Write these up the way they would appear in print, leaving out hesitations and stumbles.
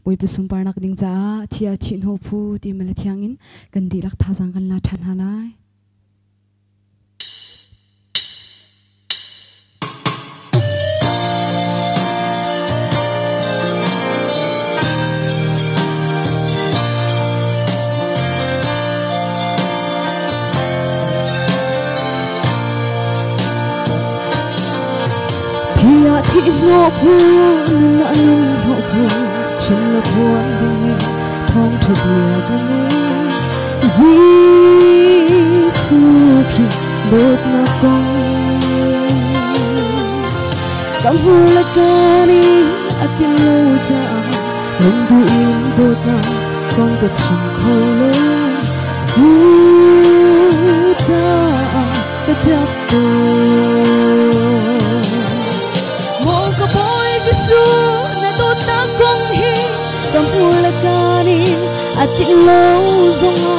boi pusung parnak ding za thia thin ho phu ti mala thiangin kan di lak thazang kan la than halai thia thin ho phu na lung ho phu chân là buồn nghe thong cho bia nghe Giêsu Christ đốt na con cảm hu là cani akin lâu ta hồng du in đốt na con có chim khâu lớn du ta đã đắp một cái bôi Giêsu na đốt na con Kam ula kanin at ilaw zonga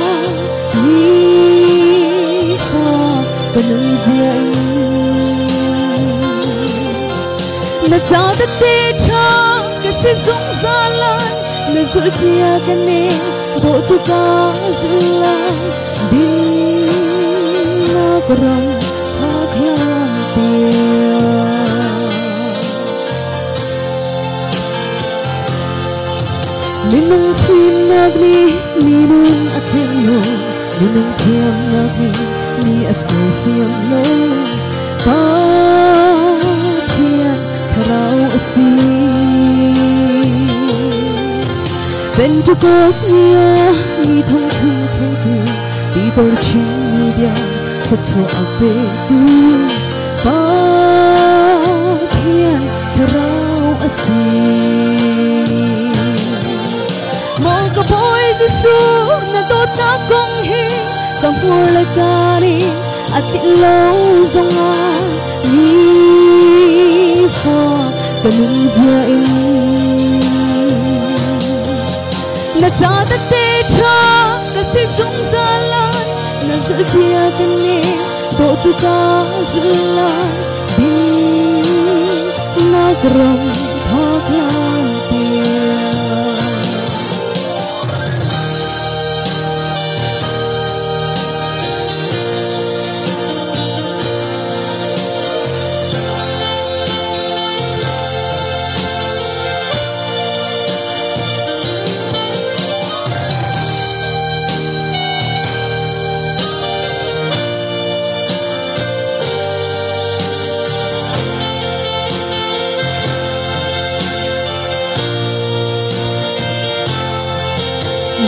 ni ka panunziain na tada te cha kasi zong zalan na zultia kane do tu ka zulan bin na korang haklam Minung phim nagni minung athem no minung thiam nagni ni asosiam no pa thian tharau asi Pentecost nia ni thong thum thong tu ti tor chin ni bia thot so ape tu pa thian tharau asi Một cái bôi Giêsu na đốt na con hi cầm mua lại cani at lâu dòng a ni pha kanung zia in na ta ta te cha ka si sung za lan na zul chia kani do tu ka zula bin na kram thak lan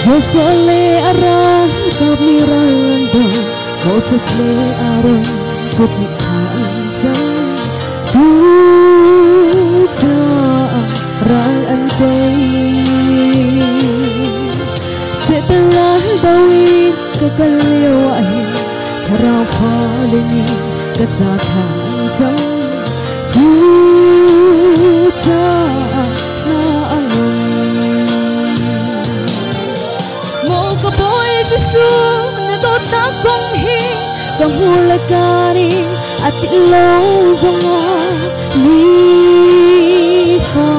Joshua le Aaron kap ni rando Moses le Aaron kut ni anza tu ta ral ante setelah Daud kekaliau ahin karau faleni kejahatan jang tu ta na alun Một bôi Giêsu na đốt na con hi cầm hula cani at lâu zonga ni pha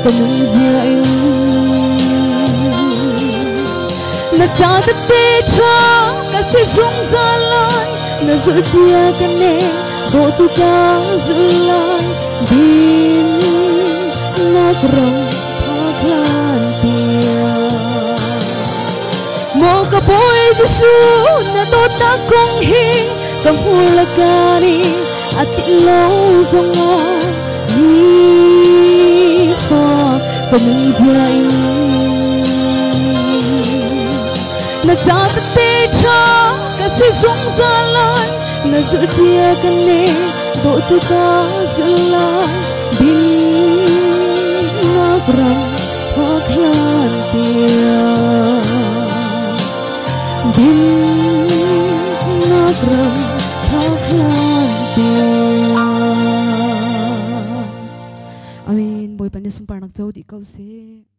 panunziain na ta te cha kasi sung zalan na zultia kane do tu ka zulan din na krong paklan Một cái bôi Giêsu na đốt na con hi cầm hula cani at lâu zonga ni pha panunziain na ta te cha kasi sung zalan na zultia kane do tu ka zulan bin na kram paklan Din nagram thaklan Amin boy panis parnak jauh di kau se